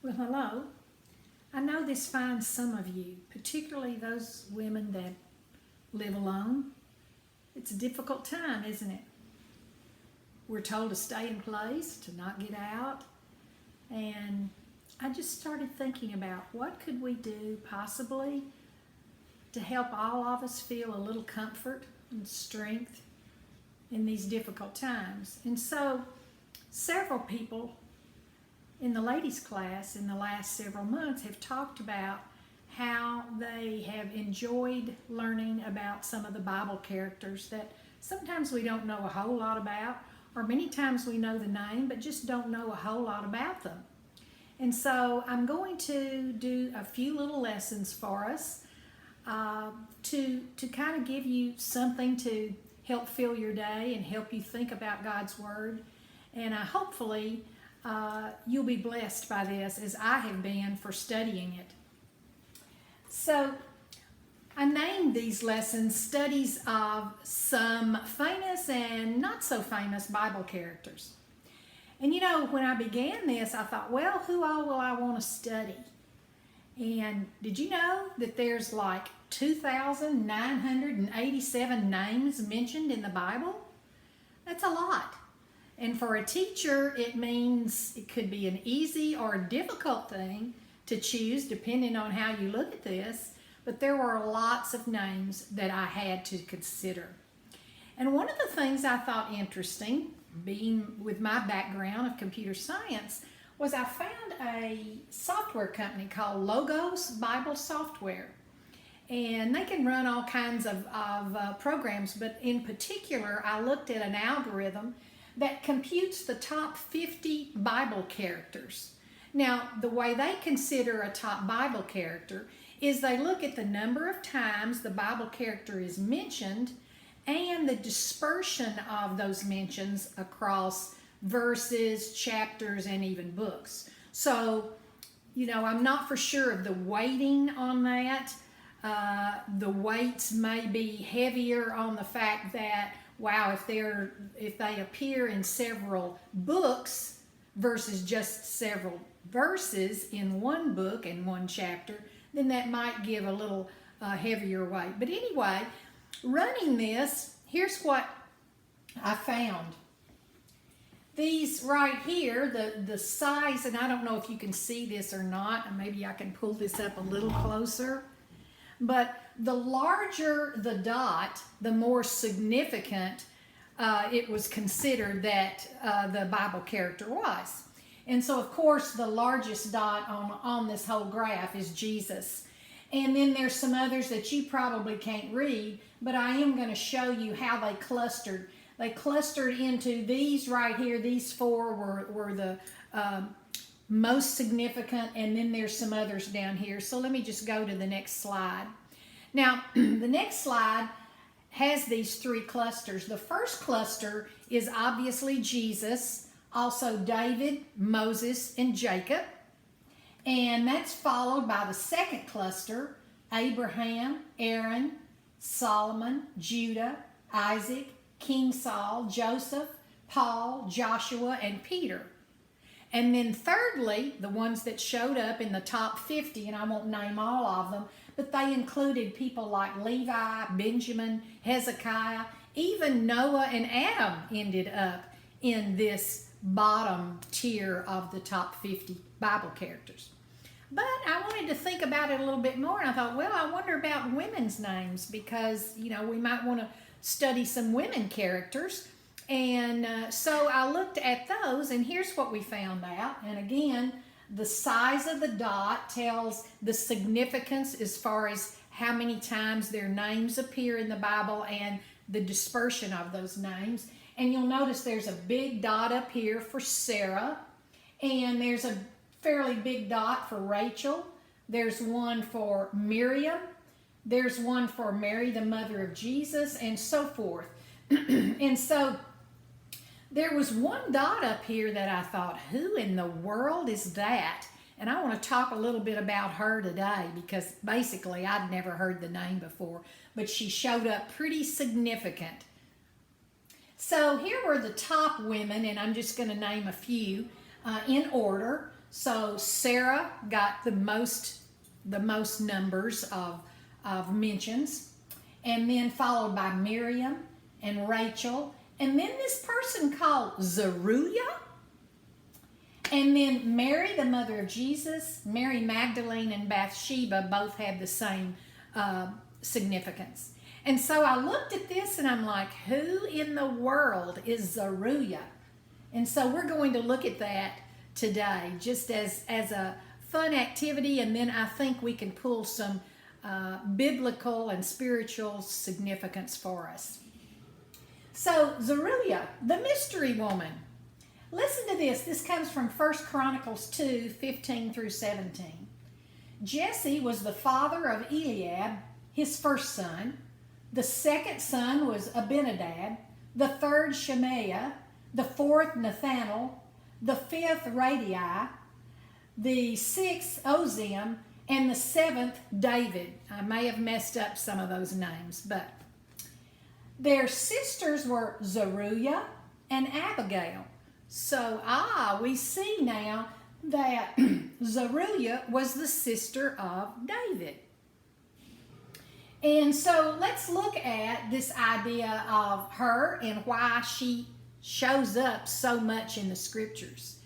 Well, hello. I know this finds some of you, particularly those women that live alone. It's a difficult time, isn't it? We're told to stay in place, to not get out. And I just started thinking about what could we do possibly to help all of us feel a little comfort and strength in these difficult times. And so several people in the ladies' class in the last several months have talked about how they have enjoyed learning about some of the Bible characters that sometimes we don't know a whole lot about, or many times we know the name but just don't know a whole lot about them. And so I'm going to do a few little lessons for us to kind of give you something to help fill your day and help you think about God's Word. And hopefully you'll be blessed by this as I have been for studying it. So I named these lessons studies of some famous and not so famous Bible characters. And you know, when I began this, I thought, well, who all will I want to study? And did you know that there's like 2,987 names mentioned in the Bible? That's a lot. And for a teacher, it means it could be an easy or a difficult thing to choose depending on how you look at this. But there were lots of names that I had to consider. And one of the things I thought interesting, being with my background of computer science, was I found a software company called Logos Bible Software. And they can run all kinds of programs, but in particular, I looked at an algorithm that computes the top 50 Bible characters. Now, the way they consider a top Bible character is they look at the number of times the Bible character is mentioned and the dispersion of those mentions across verses, chapters, and even books. So, you know, I'm not for sure of the weighting on that. The weights may be heavier on the fact that, wow, if they appear in several books versus just several verses in one book and one chapter, then that might give a little heavier weight. But anyway, running this, here's what I found. These right here, the size, and I don't know if you can see this or not, and maybe I can pull this up a little closer, but the larger the dot, the more significant it was considered that the Bible character was. And so, of course, the largest dot on this whole graph is Jesus. And then there's some others that you probably can't read, but I am going to show you how they clustered. They clustered into these right here. These four were the most significant, and then there's some others down here. So let me just go to the next slide. Now, the next slide has these three clusters. The first cluster is obviously Jesus, also David, Moses, and Jacob. And that's followed by the second cluster, Abraham, Aaron, Solomon, Judah, Isaac, King Saul, Joseph, Paul, Joshua, and Peter. And then thirdly, the ones that showed up in the top 50, and I won't name all of them, but they included people like Levi, Benjamin, Hezekiah, even Noah and Adam ended up in this bottom tier of the top 50 Bible characters. But I wanted to think about it a little bit more, and I thought, well, I wonder about women's names because, you know, we might want to study some women characters. And so I looked at those, and here's what we found out. And again, the size of the dot tells the significance as far as how many times their names appear in the Bible and the dispersion of those names. And you'll notice there's a big dot up here for Sarah, and there's a fairly big dot for Rachel. There's one for Miriam. There's one for Mary, the mother of Jesus, and so forth. And so there was one dot up here that I thought, who in the world is that? And I want to talk a little bit about her today because basically I'd never heard the name before, but she showed up pretty significant. So here were the top women, and I'm just going to name a few in order. So Sarah got the most numbers of mentions, and then followed by Miriam and Rachel, and then this person called Zeruiah, and then Mary, the mother of Jesus, Mary Magdalene, and Bathsheba both have the same significance. And so I looked at this and I'm like, who in the world is Zeruiah? And so we're going to look at that today just as a fun activity, and then I think we can pull some biblical and spiritual significance for us. So Zeruiah, the mystery woman. Listen to this. This comes from 1 Chronicles 2, 15 through 17. Jesse was the father of Eliab, his first son. The second son was Abinadab. The third Shemaiah. The fourth Nathanael. The fifth Radai. The sixth Ozem. And the seventh David. I may have messed up some of those names, but their sisters were Zeruiah and Abigail. So, we see now that Zeruiah was the sister of David. And so let's look at this idea of her and why she shows up so much in the scriptures.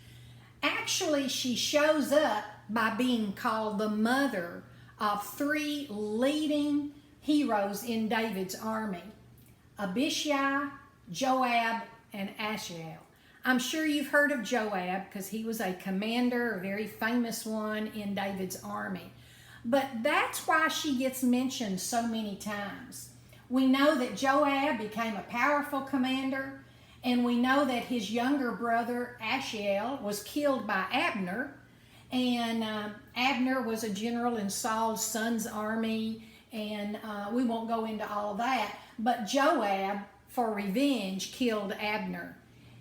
Actually, she shows up by being called the mother of three leading heroes in David's army: Abishai, Joab, and Asahel. I'm sure you've heard of Joab because he was a commander, a very famous one in David's army. But that's why she gets mentioned so many times. We know that Joab became a powerful commander, and we know that his younger brother Asahel was killed by Abner, and Abner was a general in Saul's son's army, and we won't go into all that, but Joab, for revenge, killed Abner.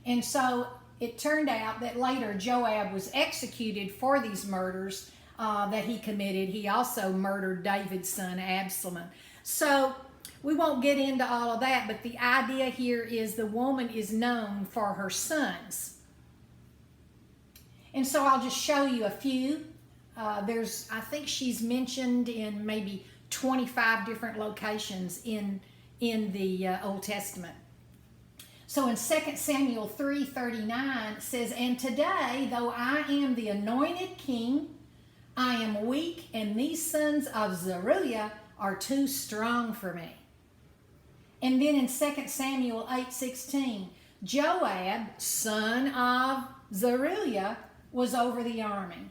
And so it turned out that later Joab was executed for these murders that he committed. He also murdered David's son Absalom. So we won't get into all of that, but the idea here is the woman is known for her sons. And so I'll just show you a few. I think she's mentioned in maybe 25 different locations in the Old Testament. So in 2 Samuel 3:39 it says, "And today, though I am the anointed king, I am weak, and these sons of Zeruiah are too strong for me." And then in 2 Samuel 8:16, Joab, son of Zeruiah, was over the army.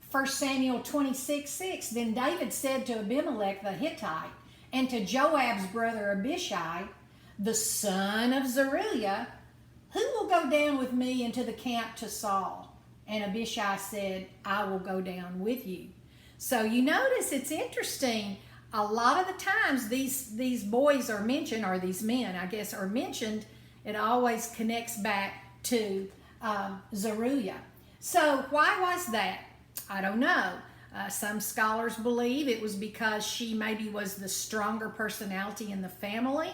1 Samuel 26:6, then David said to Abimelech the Hittite and to Joab's brother Abishai, the son of Zeruiah, "Who will go down with me into the camp to Saul?" And Abishai said, "I will go down with you." So you notice it's interesting. A lot of the times these boys are mentioned, or these men, I guess, are mentioned. It always connects back to Zeruiah. So why was that? I don't know. Some scholars believe it was because she maybe was the stronger personality in the family.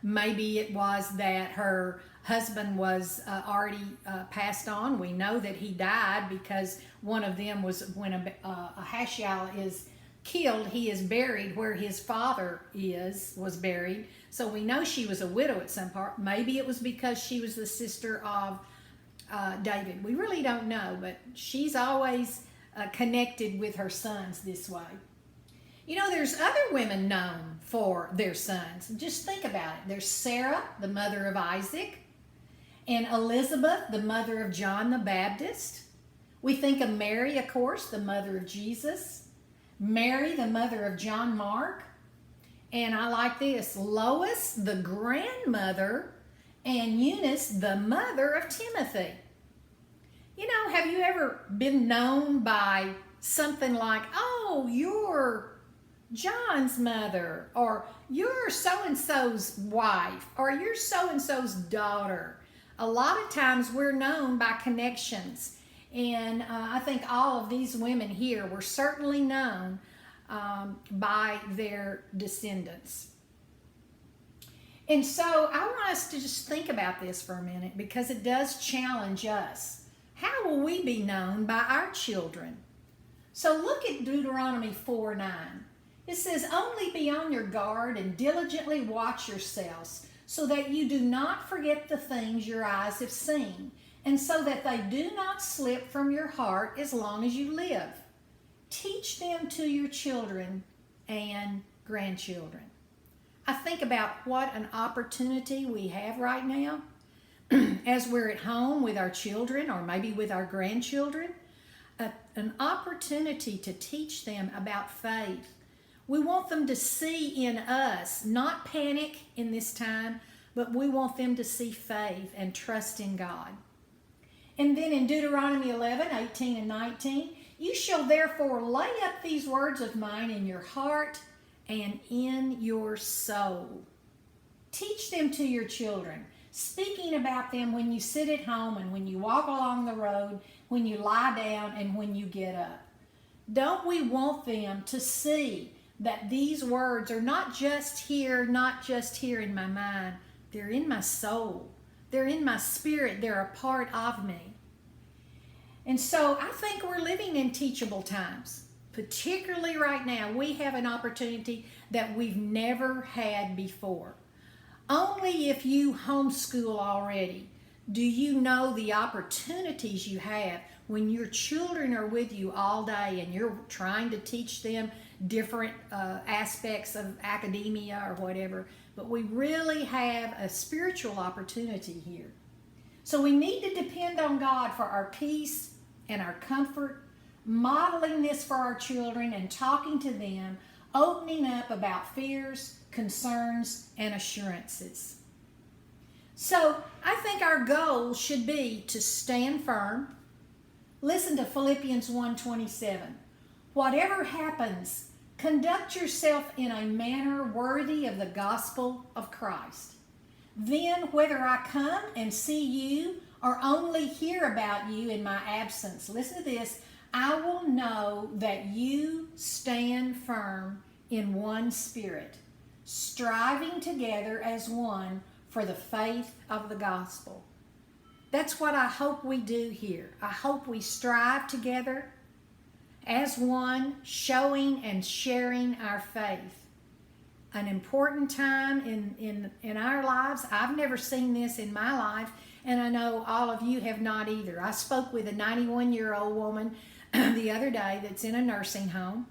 Maybe it was that her husband was already passed on. We know that he died because one of them was, when Ahasual is killed, he is buried where his father was buried. So we know she was a widow at some part. Maybe it was because she was the sister of David. We really don't know, but she's always connected with her sons this way. You know, there's other women known for their sons. Just think about it. There's Sarah, the mother of Isaac, and Elizabeth, the mother of John the Baptist. We think of Mary, of course, the mother of Jesus. Mary, the mother of John Mark. And I like this, Lois, the grandmother, and Eunice, the mother of Timothy. You know, have you ever been known by something like, "Oh, you're John's mother," or "You're so-and-so's wife," or "You're so-and-so's daughter"? A lot of times we're known by connections. And I think all of these women here were certainly known by their descendants. And so I want us to just think about this for a minute, because it does challenge us. how will we be known by our children? So look at Deuteronomy 4:9. It says, only be on your guard and diligently watch yourselves, so that you do not forget the things your eyes have seen, and so that they do not slip from your heart as long as you live. Teach them to your children and grandchildren. I think about what an opportunity we have right now as we're at home with our children or maybe with our grandchildren, an opportunity to teach them about faith. We want them to see in us, not panic in this time, but we want them to see faith and trust in God. And then in Deuteronomy 11:18 and 19, you shall therefore lay up these words of mine in your heart and in your soul. Teach them to your children, speaking about them when you sit at home and when you walk along the road, when you lie down and when you get up. Don't we want them to see that these words are not just here in my mind, they're in my soul, they're in my spirit, they're a part of me. And so I think we're living in teachable times. Particularly right now, we have an opportunity that we've never had before. Only if you homeschool already do you know the opportunities you have when your children are with you all day and you're trying to teach them different aspects of academia or whatever. But we really have a spiritual opportunity here. So we need to depend on God for our peace and our comfort, modeling this for our children and talking to them, opening up about fears, concerns, and assurances. So I think our goal should be to stand firm. Listen to Philippians 1:27. Whatever happens, conduct yourself in a manner worthy of the gospel of Christ. Then whether I come and see you or only hear about you in my absence, listen to this, I will know that you stand firm in one spirit, striving together as one for the faith of the gospel. That's what I hope we do here. I hope we strive together as one, showing and sharing our faith. An important time in our lives. I've never seen this in my life, and I know all of you have not either. I spoke with a 91-year-old woman the other day that's in a nursing home.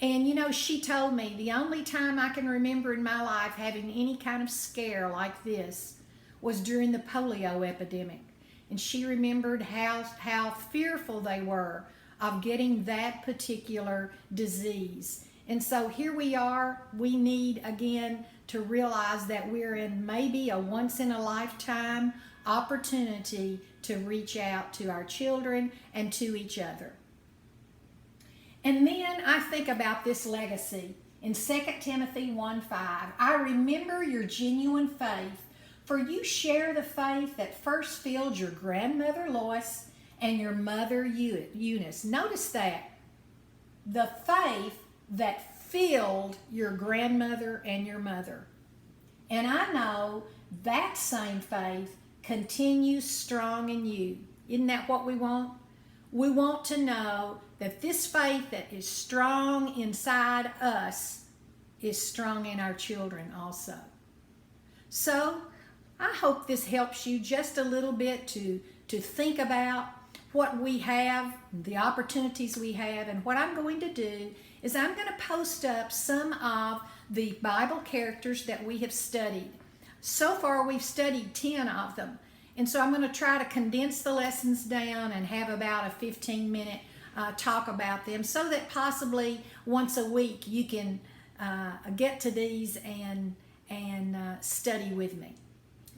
And, she told me the only time I can remember in my life having any kind of scare like this was during the polio epidemic. And she remembered how fearful they were of getting that particular disease. And so here we are. We need, again, to realize that we're in maybe a once-in-a-lifetime opportunity to reach out to our children and to each other. And then I think about this legacy in 2 Timothy 1:5. I remember your genuine faith, for you share the faith that first filled your grandmother Lois and your mother Eunice. Notice that. The faith that filled your grandmother and your mother. And I know that same faith continues strong in you. Isn't that what we want? We want to know that this faith that is strong inside us is strong in our children also. So I hope this helps you just a little bit to think about what we have, the opportunities we have, and what I'm going to do is I'm going to post up some of the Bible characters that we have studied. So far we've studied 10 of them. And so I'm going to try to condense the lessons down and have about a 15-minute talk about them so that possibly once a week you can get to these and study with me.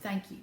Thank you.